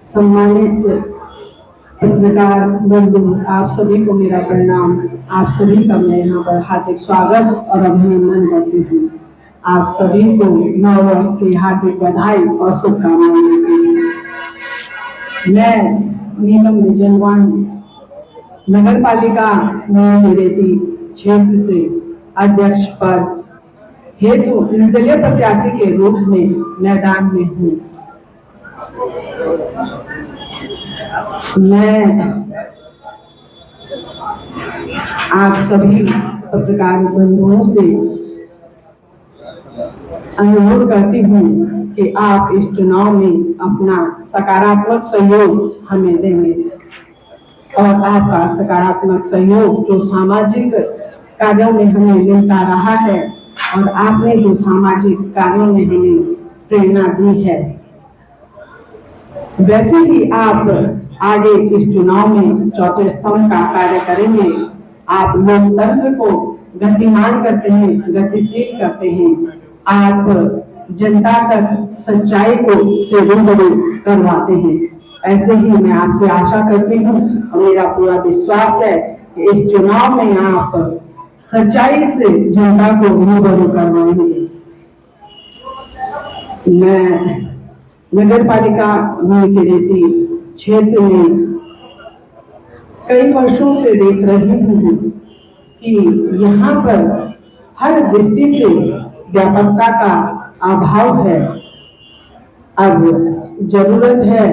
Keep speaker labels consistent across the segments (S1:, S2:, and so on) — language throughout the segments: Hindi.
S1: सम्मानित पत्रकार बंधु, आप सभी को मेरा प्रणाम। आप सभी का मैं यहाँ पर हार्दिक स्वागत और अभिनंदन करती हूँ। आप सभी को नव वर्ष की हार्दिक बधाई और शुभकामनाएं देती हूँ। मैं नीलम निजनवानी नगर पालिका निरेती क्षेत्र से अध्यक्ष पद हेतु निर्दलीय प्रत्याशी के रूप में मैदान में हूँ। मैं आप सभी पत्रकार बंधुओं से अनुरोध करती हूँ कि आप इस चुनाव में अपना सकारात्मक सहयोग हमें देंगे और आपका सकारात्मक सहयोग जो सामाजिक कार्यों में हमें मिलता रहा है और आपने जो सामाजिक कार्यों में हमें प्रेरणा दी है, वैसे ही आप आगे इस चुनाव में चौथे स्तंभ का कार्य करेंगे। आप लोकतंत्र को गतिमान करते हैं, गतिशील करते हैं। आप जनता तक सच्चाई को से रूबरू करवाते हैं। ऐसे ही मैं आपसे आशा करती हूँ और मेरा पूरा विश्वास है कि इस चुनाव में आप सच्चाई से जनता को रूबरू करवाएंगे। मैं नगर पालिका निरेती क्षेत्र में कई वर्षों से देख रही हूँ कि यहाँ पर हर दृष्टि से व्यापकता का अभाव है। अब जरूरत है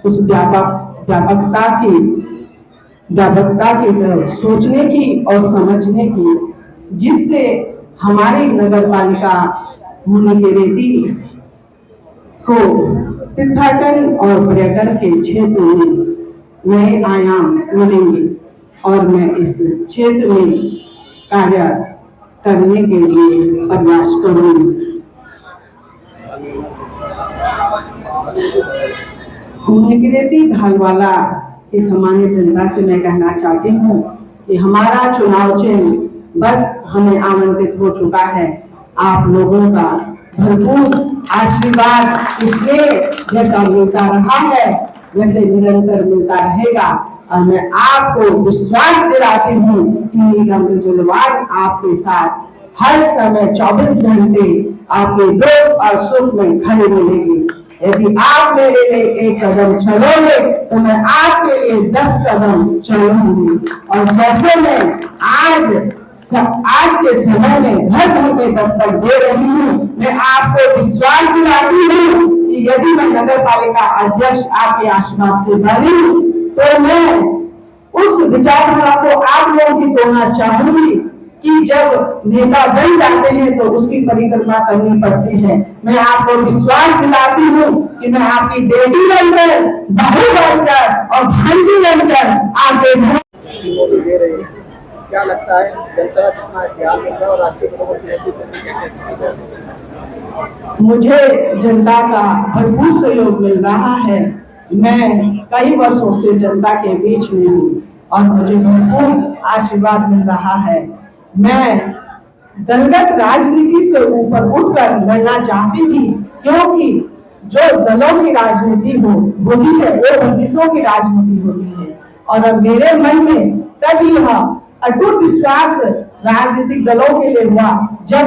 S1: उस व्यापकता की तरफ सोचने की और समझने की, जिससे हमारी नगर पालिका निरेती को तीर्थाटन और पर्यटन के क्षेत्र में नए आयाम मिलेंगे और मैं इस क्षेत्र में कार्य करने के लिए प्रयास करूंगी। निरेती ढालवाला की सम्मानित जनता से मैं कहना चाहती हूँ कि हमारा चुनाव चिन्ह बस हमें आवंटित हो चुका है। आप लोगों का भरपूर आशीर्वाद पिछले जैसा मिलता रहा है वैसे निरंतर मिलता रहेगा और मैं आपको विश्वास दिलाती हूँ कि नीलम निजनवानी आपके साथ हर समय 24 घंटे आपके दुख और सुख में खड़ी मिलेगी। यदि आप मेरे लिए एक कदम चलोगे तो मैं आपके लिए 10 कदम चलूंगी। और जैसे मैं आज के समय में घर घर में दस्तक दे रही हूँ, मैं आपको विश्वास दिलाती हूँ कि यदि मैं नगर पालिका अध्यक्ष आपके आशीर्वाद से बनी तो मैं उस विचारधारा को आप लोगों की तोड़ना चाहूंगी कि जब नेता बन जाते हैं तो उसकी परिक्रमा करनी पड़ती है। मैं आपको विश्वास दिलाती हूँ कि मैं आपकी बेटी बनकर, बहू बनकर और भांजी बनकर आपके घर।
S2: क्या लगता है जनता कितना ध्यान मिल रहा है और राष्ट्रीय दलों को चुनौती?
S1: मुझे जनता का भरपूर सहयोग मिल रहा है। मैं कई वर्षों से जनता के बीच में हूँ और मुझे भरपूर आशीर्वाद मिल रहा है। मैं दलगत राजनीति से ऊपर उठकर लड़ना चाहती थी, क्योंकि जो दलों की राजनीति होती है वो बंदिशों की राजनीति होती है। और अब मेरे मन में तब यह अटूट विश्वास राजनीतिक दलों के लिए हुआ जब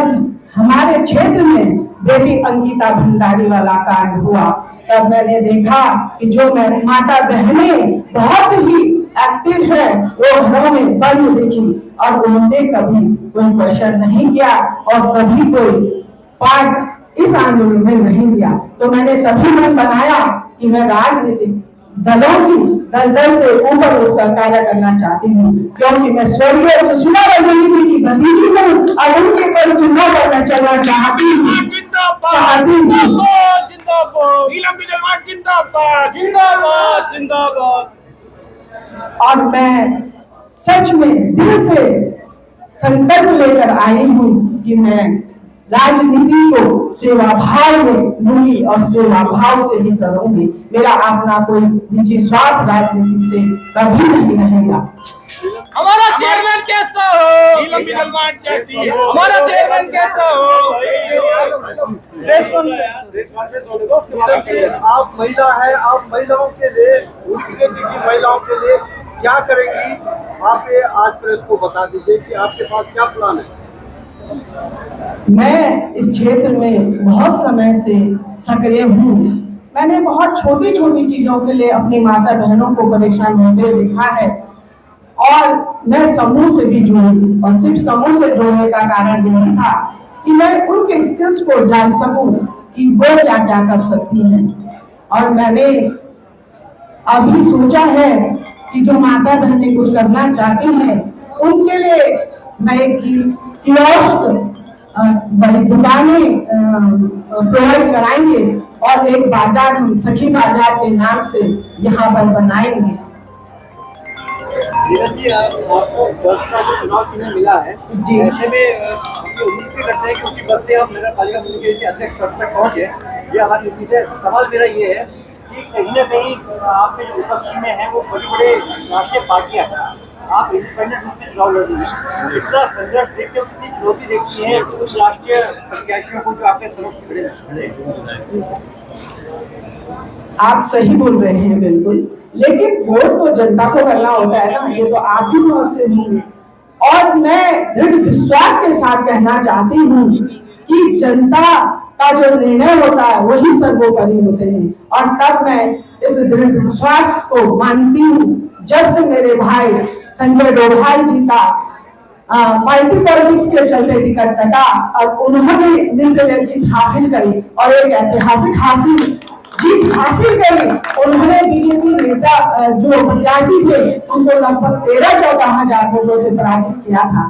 S1: हमारे क्षेत्र में बेटी अंकिता भंडारी वाला कांड हुआ। तब मैंने देखा कि जो मेरी माता बहनें बहुत ही एक्टिव है वो घरों में बंद दिखी और उन्होंने कभी कोई क्वेश्चन नहीं किया और कभी कोई पार्ट इस आंदोलन में नहीं लिया। तो मैंने तभी मन बनाया कि मैं राजनीतिक दलों की दलदल से ऊपर उठकर कार्य करना चाहती हूँ, क्योंकि मैं स्वर्गीय सुशीला रजनी जी की भतीजी हूँ और उनके पर चुनाव करना चलना चाहती हूँ। और मैं सच में दिल से संकल्प लेकर आई हूँ कि मैं राजनीति को सेवा भाव में लूंगी और सेवा भाव से ही करूंगी। मेरा अपना कोई निजी स्वार्थ राजनीति से कभी नहीं रहेगा।
S3: हमारा चेयरमैन कैसा हो, नीलम बिगलवान जैसी हमारा चेयरमैन कैसा हो।
S2: आप महिला है, आप महिलाओं के लिए, उनके महिलाओं के लिए क्या करेंगी? आप ये आज प्रेस को बता दीजिए कि आपके पास क्या प्लान है।
S1: मैं इस क्षेत्र में बहुत समय से सक्रिय हूँ। मैंने बहुत छोटी छोटी चीजों के लिए अपनी माता बहनों को परेशान होते देखा है और मैं समूह से भी जुड़ी, और सिर्फ समूह से जुड़ने का कारण यही था कि मैं उनके स्किल्स को जान सकूं कि वो क्या क्या कर सकती हैं। और मैंने अभी सोचा है कि जो माता बहनें कुछ करना चाहती हैं उनके लिए मैं एक कियोस्क, बड़ी दुकानें प्रोवाइड कराएंगे और एक बाजार हम सखी बाजार के नाम से यहाँ पर बनाएंगे।
S2: नीलम जी, आपको बस का जो चुनाव चिन्ह मिला है,
S1: जी।
S2: ऐसे में ये उम्मीद भी करते हैं कि उसी बस से आप नगर पालिका के अध्यक्ष पद तक पहुंचे। ये हमारी उम्मीद है। सवाल मेरा ये है कि कहीं ना कहीं आपके जो विपक्ष में है वो बड़ी बड़े राष्ट्रीय पार्टियां हैं, आप इंडिपेंडेंट रूप से चुनाव लड़ रही हैं, इतना संघर्ष देखते हो, कितनी चुनौती देखती है उस राष्ट्रीय प्रत्याशियों को जो आपके समक्ष खड़े हैं।
S1: आप सही बोल रहे हैं बिल्कुल, लेकिन वोट तो जनता को करना होता है ना, ये तो आप भी समझते होंगे। और मैं दृढ़ विश्वास के साथ कहना चाहती हूँ कि जनता का जो निर्णय होता है वही सर्वोपरि होते हैं, और तब मैं इस दृढ़ विश्वास को मानती हूँ। जब से मेरे भाई संजय डोभाल जी का पार्टी पॉलिटिक्स के चलते टिकट कटा और उन्होंने निर्दलीय जीत हासिल करी और एक ऐतिहासिक जीत हासिल करी, उन्होंने बीजेपी नेता जो प्रत्याशी थे उनको लगभग 13-14 हजार वोटों से पराजित किया था।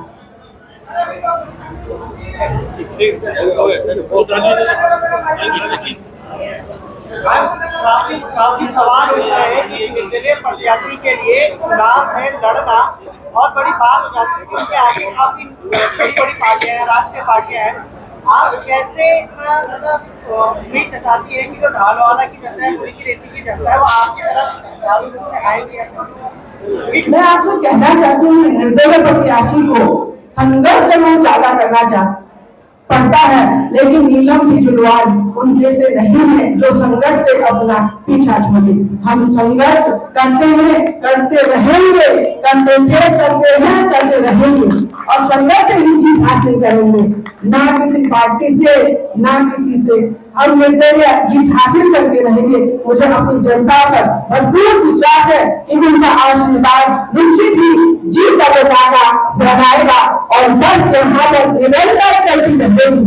S4: काफी सवाल हो रहे हैं कि निर्दलीय प्रत्याशी के लिए चुनाव में लड़ना बहुत बड़ी बात हो जाती है, क्योंकि आगे काफी बड़ी पार्टियां हैं, राष्ट्रीय पार्टियां हैं। आप कैसे इतना उम्मीद जताती है कि जो ढालवाला की जनता है, पूरी की रेती की जनता है, वो आपकी तरफ चालू रूप से आएगी?
S1: मैं आपसे कहना चाहती हूँ निर्दलीय प्रत्याशी को संघर्ष जरूर ज्यादा करना पड़ता है, लेकिन नीलम बिजलवान उनमें से नहीं है जो संघर्ष से अपना पीछा छोड़े। हम संघर्ष करते हैं, करते रहेंगे, करते थे, करते हैं, करते रहेंगे और संघर्ष से ही जीत हासिल करेंगे, ना किसी पार्टी से, ना किसी से। हम निर्दलीय जीत हासिल करके रहेंगे। मुझे अपनी जनता पर भरपूर विश्वास है कि उनका आशीर्वाद निश्चित ही जीत का पताका फहराएगा और बस यहाँ पर निरंतर चलती रहेगी।